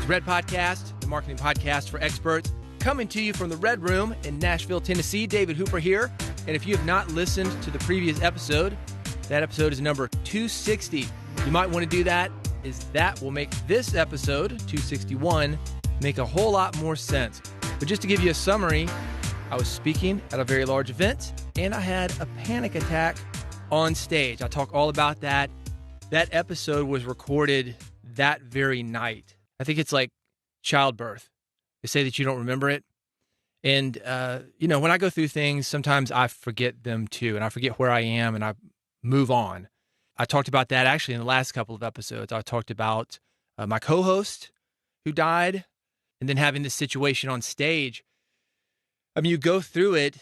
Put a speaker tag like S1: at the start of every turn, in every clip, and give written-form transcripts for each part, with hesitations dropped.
S1: Red Podcast, the marketing podcast for experts, coming to you from the Red Room in Nashville, Tennessee. David Hooper here. And if you have not listened to the previous episode, that episode is number 260. You might want to do that, as that will make this episode, 261, make a whole lot more sense. But just to give you a summary, I was speaking at a very large event, and I had a panic attack on stage. I'll talk all about that. That episode was recorded that very night. I think it's like childbirth. They say that you don't remember it. And, when I go through things, sometimes I forget them too, and I forget where I am, and I move on. I talked about that actually in the last couple of episodes. I talked about my co-host who died, and then having this situation on stage. I mean, you go through it,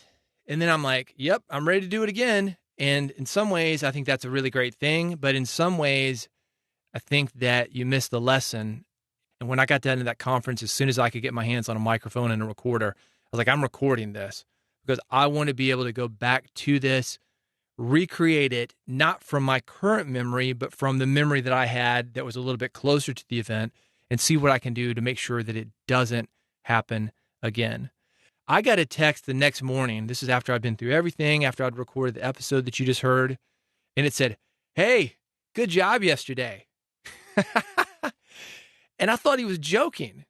S1: and then I'm like, yep, I'm ready to do it again. And in some ways, I think that's a really great thing. But in some ways, I think that you miss the lesson. And when I got down to that conference, as soon as I could get my hands on a microphone and a recorder, I was like, I'm recording this because I want to be able to go back to this, recreate it, not from my current memory, but from the memory that I had that was a little bit closer to the event, and see what I can do to make sure that it doesn't happen again. I got a text the next morning. This is after I'd been through everything, after I'd recorded the episode that you just heard. And it said, "Hey, good job yesterday." And I thought he was joking.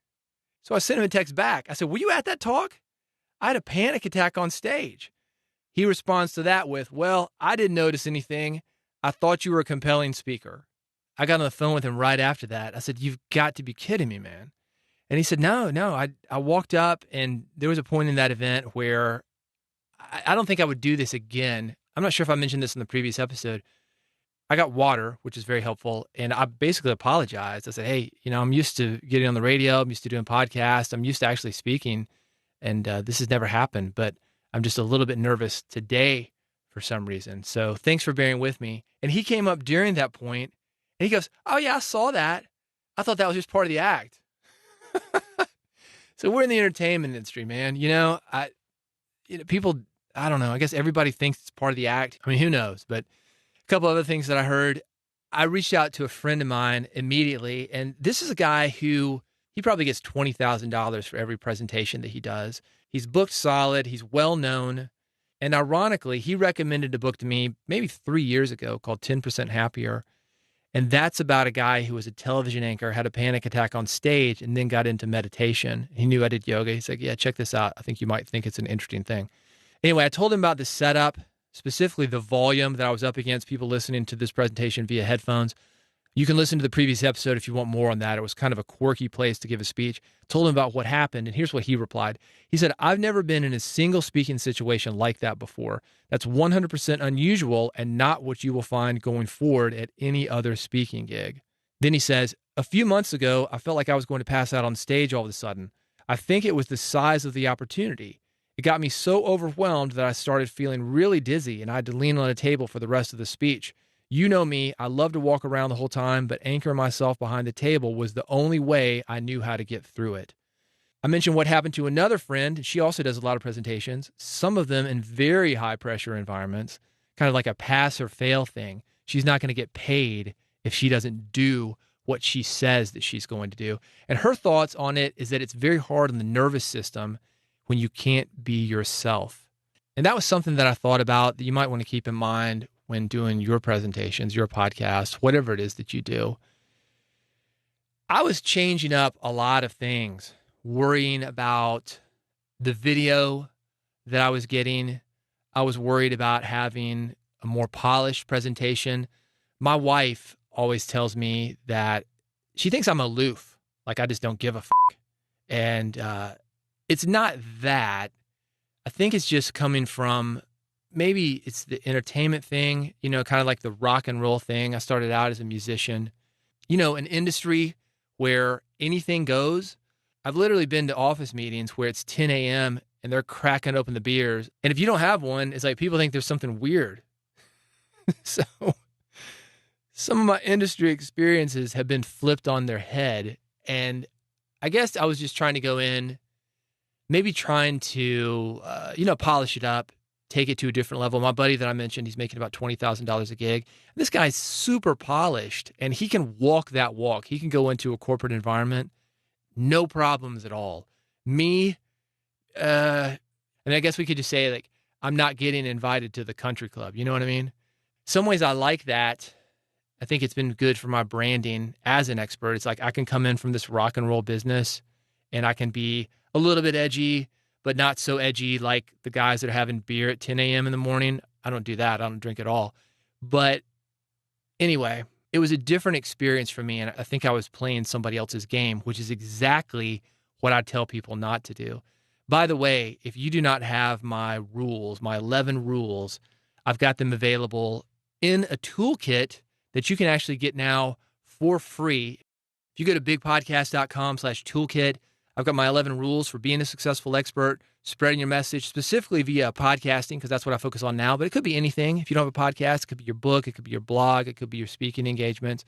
S1: So I sent him a text back. I said, "Were you at that talk? I had a panic attack on stage." He responds to that with, "Well, I didn't notice anything. I thought you were a compelling speaker." I got on the phone with him right after that. I said, "You've got to be kidding me, man." And he said, no, I walked up, and there was a point in that event where I don't think I would do this again. I'm not sure if I mentioned this in the previous episode. I got water, which is very helpful. And I basically apologized. I said, "Hey, I'm used to getting on the radio. I'm used to doing podcasts. I'm used to actually speaking. And this has never happened, but I'm just a little bit nervous today for some reason. So thanks for bearing with me." And he came up during that point, and he goes, "Oh yeah, I saw that. I thought that was just part of the act." So we're in the entertainment industry, man. People, I don't know. I guess everybody thinks it's part of the act. I mean, who knows? But a couple other things that I heard. I reached out to a friend of mine immediately, and this is a guy who he probably gets $20,000 for every presentation that he does. He's booked solid. He's well known. And ironically, he recommended a book to me maybe 3 years ago called 10% Happier. And that's about a guy who was a television anchor, had a panic attack on stage, and then got into meditation. He knew I did yoga. He's like, "Yeah, check this out. I think you might think it's an interesting thing." Anyway, I told him about the setup, specifically the volume that I was up against, people listening to this presentation via headphones. You can listen to the previous episode if you want more on that. It was kind of a quirky place to give a speech. Told him about what happened, and here's what he replied. He said, "I've never been in a single speaking situation like that before. That's 100% unusual and not what you will find going forward at any other speaking gig." Then he says, "A few months ago, I felt like I was going to pass out on stage all of a sudden. I think it was the size of the opportunity. It got me so overwhelmed that I started feeling really dizzy, and I had to lean on a table for the rest of the speech. You know me, I love to walk around the whole time, but anchoring myself behind the table was the only way I knew how to get through it." I mentioned what happened to another friend. She also does a lot of presentations, some of them in very high pressure environments, kind of like a pass or fail thing. She's not going to get paid if she doesn't do what she says that she's going to do. And her thoughts on it is that it's very hard on the nervous system when you can't be yourself. And that was something that I thought about that you might want to keep in mind when doing your presentations, your podcast, whatever it is that you do. I was changing up a lot of things, worrying about the video that I was getting. I was worried about having a more polished presentation. My wife always tells me that she thinks I'm aloof, like I just don't give a fuck. And it's not that. I think it's just coming from, maybe it's the entertainment thing, kind of like the rock and roll thing. I started out as a musician, an industry where anything goes. I've literally been to office meetings where it's 10 a.m. and they're cracking open the beers. And if you don't have one, it's like people think there's something weird. So some of my industry experiences have been flipped on their head. And I guess I was just trying to go in, maybe trying to, polish it up, take it to a different level. My buddy that I mentioned, he's making about $20,000 a gig. This guy's super polished, and he can walk that walk. He can go into a corporate environment, No problems at all. Me, I guess we could just say, like, I'm not getting invited to the country club. You know what I mean? Some ways I like that. I think it's been good for my branding as an expert. It's like I can come in from this rock and roll business and I can be a little bit edgy, but not so edgy like the guys that are having beer at 10 a.m. in the morning. I don't do that. I don't drink at all. But anyway, it was a different experience for me. And I think I was playing somebody else's game, which is exactly what I tell people not to do. By the way, if you do not have my rules, my 11 rules, I've got them available in a toolkit that you can actually get now for free. If you go to bigpodcast.com/toolkit, I've got my 11 rules for being a successful expert, spreading your message specifically via podcasting, because that's what I focus on now. But it could be anything. If you don't have a podcast, it could be your book, it could be your blog, it could be your speaking engagements.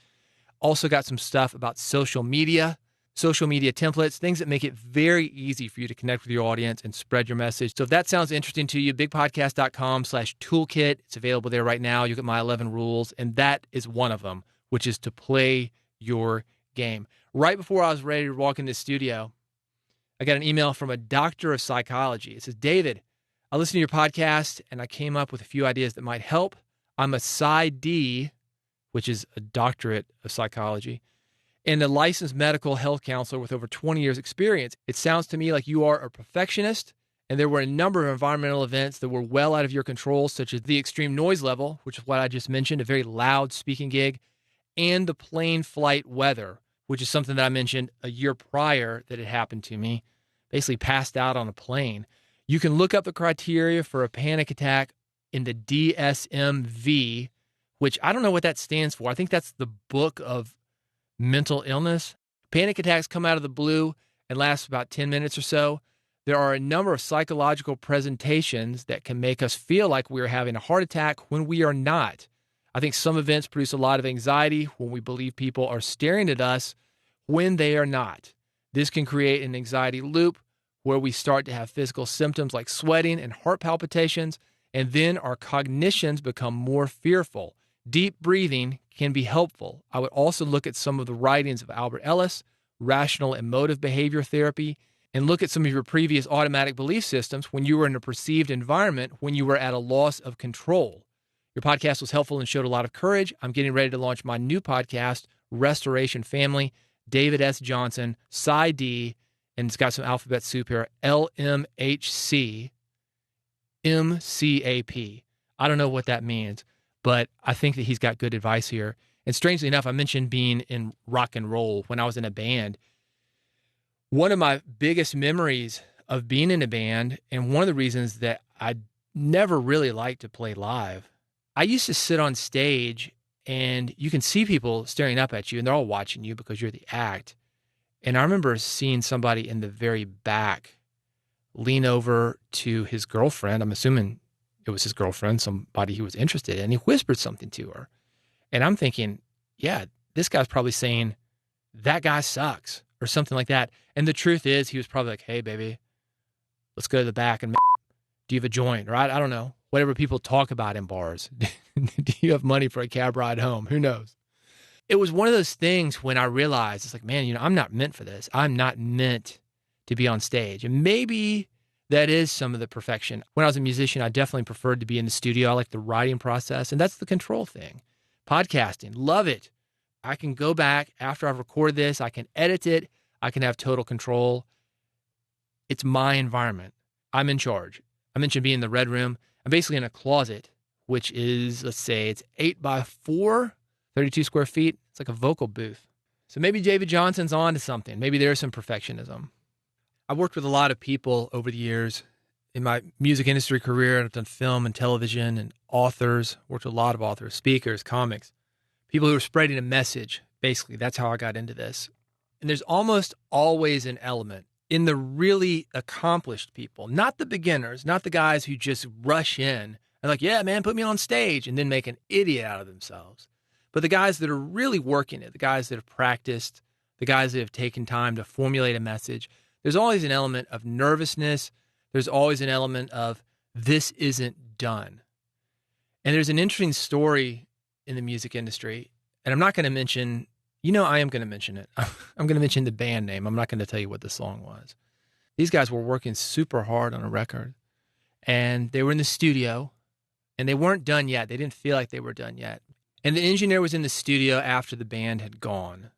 S1: Also got some stuff about social media templates, things that make it very easy for you to connect with your audience and spread your message. So if that sounds interesting to you, bigpodcast.com/toolkit. It's available there right now. You get my 11 rules, and that is one of them, which is to play your game. Right before I was ready to walk in the studio, I got an email from a doctor of psychology. It says, David, I listened to your podcast, and I came up with a few ideas that might help. I'm a PsyD, which is a doctorate of psychology, and a licensed medical health counselor with over 20 years experience. It sounds to me like you are a perfectionist, and there were a number of environmental events that were well out of your control, such as the extreme noise level, which is what I just mentioned, a very loud speaking gig, and the plane flight weather, which is something that I mentioned a year prior that had happened to me, basically passed out on a plane. You can look up the criteria for a panic attack in the DSM-V, which I don't know what that stands for. I think that's the book of mental illness. Panic attacks come out of the blue and last about 10 minutes or so. There are a number of psychological presentations that can make us feel like we're having a heart attack when we are not. I think some events produce a lot of anxiety when we believe people are staring at us when they are not. This can create an anxiety loop where we start to have physical symptoms like sweating and heart palpitations, and then our cognitions become more fearful. Deep breathing can be helpful. I would also look at some of the writings of Albert Ellis, rational emotive behavior therapy, and look at some of your previous automatic belief systems when you were in a perceived environment when you were at a loss of control. Your podcast was helpful and showed a lot of courage. I'm getting ready to launch my new podcast, Restoration Family, David S. Johnson, PsyD, and it's got some alphabet soup here, LMHC, MCAP. I don't know what that means, but I think that he's got good advice here. And strangely enough, I mentioned being in rock and roll when I was in a band. One of my biggest memories of being in a band, and one of the reasons that I never really liked to play live, I used to sit on stage and you can see people staring up at you and they're all watching you because you're the act. And I remember seeing somebody in the very back lean over to his girlfriend. I'm assuming it was his girlfriend, somebody he was interested in. He whispered something to her. And I'm thinking, yeah, this guy's probably saying, that guy sucks or something like that. And the truth is he was probably like, hey, baby, let's go to the back and do you have a joint? Right? I don't know. Whatever people talk about in bars. Do you have money for a cab ride home? Who knows? It was one of those things when I realized, it's like, man, I'm not meant for this. I'm not meant to be on stage. And maybe that is some of the perfection. When I was a musician, I definitely preferred to be in the studio. I like the writing process, and that's the control thing. Podcasting, love it. I can go back after I've recorded this. I can edit it. I can have total control. It's my environment. I'm in charge. I mentioned being in the red room. I'm basically in a closet, which is, let's say, it's 8 by 4, 32 square feet. It's like a vocal booth. So maybe David Johnson's on to something. Maybe there's some perfectionism. I've worked with a lot of people over the years in my music industry career. I've done film and television and authors, worked with a lot of authors, speakers, comics, people who are spreading a message. Basically, that's how I got into this. And there's almost always an element in the really accomplished people, not the beginners, not the guys who just rush in and like, yeah, man, put me on stage and then make an idiot out of themselves. But the guys that are really working it, the guys that have practiced, the guys that have taken time to formulate a message, there's always an element of nervousness. There's always an element of this isn't done. And there's an interesting story in the music industry, and I'm not going to mention, I am going to mention it. I'm going to mention the band name. I'm not going to tell you what the song was. These guys were working super hard on a record, and they were in the studio, and they weren't done yet. They didn't feel like they were done yet. And the engineer was in the studio after the band had gone,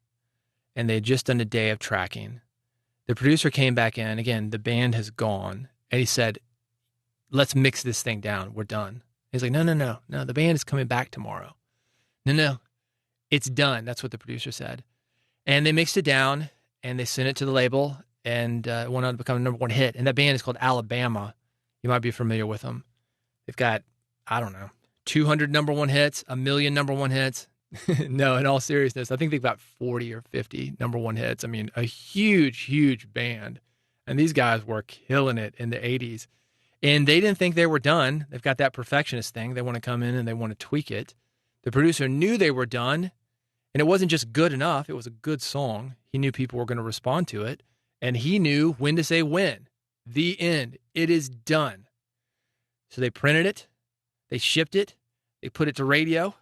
S1: and they had just done a day of tracking. The producer came back in. Again, the band has gone, and he said, let's mix this thing down. We're done. He's like, no. The band is coming back tomorrow. No. It's done. That's what the producer said. And they mixed it down, and they sent it to the label, and it went on to become a number one hit. And that band is called Alabama. You might be familiar with them. They've got, 200 number one hits, 1 million number one hits. No, in all seriousness, I think they've got 40 or 50 number one hits. I mean, a huge, huge band. And these guys were killing it in the 80s. And they didn't think they were done. They've got that perfectionist thing. They want to come in and they want to tweak it. The producer knew they were done. And it wasn't just good enough. It was a good song. He knew people were going to respond to it. And he knew when to say when. The end. It is done. So they printed it. They shipped it. They put it to radio.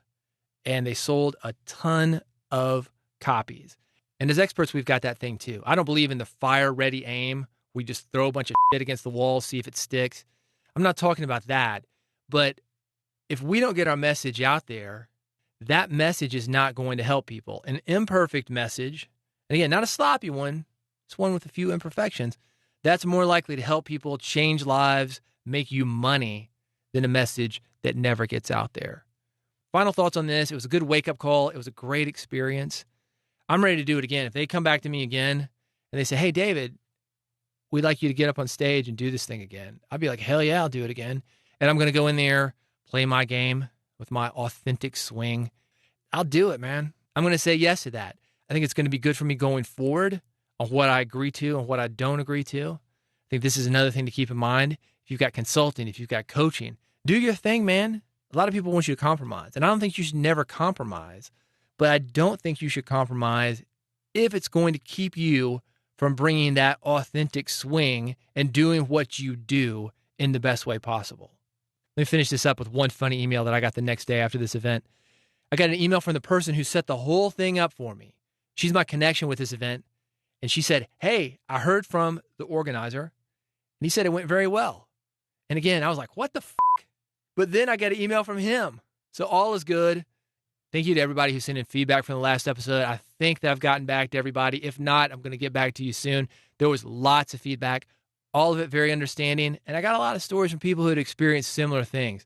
S1: And they sold a ton of copies. And as experts, we've got that thing too. I don't believe in the fire, ready, aim. We just throw a bunch of shit against the wall, see if it sticks. I'm not talking about that. But if we don't get our message out there, that message is not going to help people. An imperfect message, and again, not a sloppy one, it's one with a few imperfections, that's more likely to help people change lives, make you money, than a message that never gets out there. Final thoughts on this. It was a good wake-up call. It was a great experience. I'm ready to do it again. If they come back to me again and they say, hey, David, we'd like you to get up on stage and do this thing again, I'll be like, hell yeah, I'll do it again. And I'm going to go in there, play my game with my authentic swing. I'll do it, man. I'm going to say yes to that. I think it's going to be good for me going forward on what I agree to and what I don't agree to. I think this is another thing to keep in mind. If you've got consulting, if you've got coaching, do your thing, man. A lot of people want you to compromise. And I don't think you should never compromise, but I don't think you should compromise if it's going to keep you from bringing that authentic swing and doing what you do in the best way possible. Let me finish this up with one funny email that I got the next day after this event. I got an email from the person who set the whole thing up for me. She's my connection with this event. And she said, hey, I heard from the organizer, and he said it went very well. And again, I was like, what the f***? But then I got an email from him. So all is good. Thank you to everybody who sent in feedback from the last episode. I think that I've gotten back to everybody. If not, I'm going to get back to you soon. There was lots of feedback, all of it very understanding. And I got a lot of stories from people who had experienced similar things.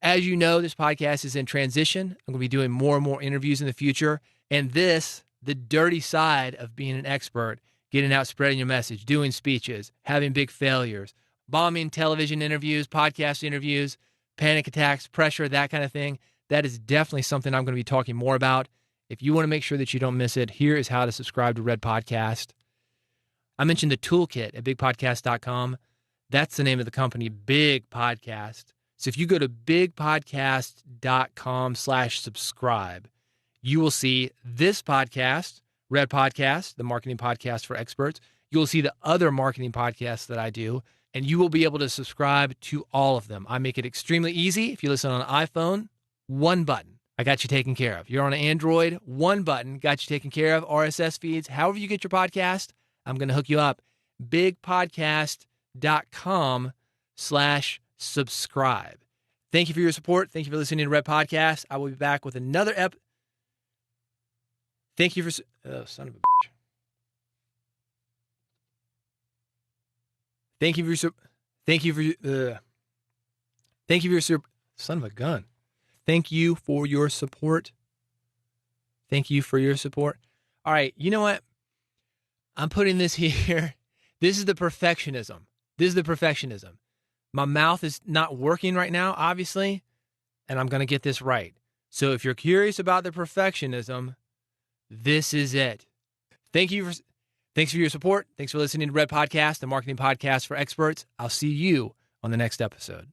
S1: As you know, this podcast is in transition. I'm going to be doing more and more interviews in the future. And this, the dirty side of being an expert, getting out, spreading your message, doing speeches, having big failures, bombing television interviews, podcast interviews, panic attacks, pressure, that kind of thing. That is definitely something I'm going to be talking more about. If you want to make sure that you don't miss it, here is how to subscribe to Red Podcast. I mentioned the toolkit at bigpodcast.com. That's the name of the company, Big Podcast. So if you go to bigpodcast.com/subscribe, you will see this podcast, Red Podcast, the marketing podcast for experts. You will see the other marketing podcasts that I do, and you will be able to subscribe to all of them. I make it extremely easy. If you listen on an iPhone, one button, I got you taken care of. You're on an Android, one button, got you taken care of. RSS feeds, however you get your podcast, I'm going to hook you up. bigpodcast.com/subscribe. Thank you for your support. Thank you for listening to Red Podcast. I will be back with another Thank you for... Oh, son of a bitch. Thank you for your... Thank you for your... Thank you for your... Son of a gun. Thank you for your support. Thank you for your support. All right, you know what? I'm putting this here. This is the perfectionism. My mouth is not working right now, obviously, and I'm going to get this right. So if you're curious about the perfectionism, this is it. Thanks for your support. Thanks for listening to Red Podcast, the marketing podcast for experts. I'll see you on the next episode.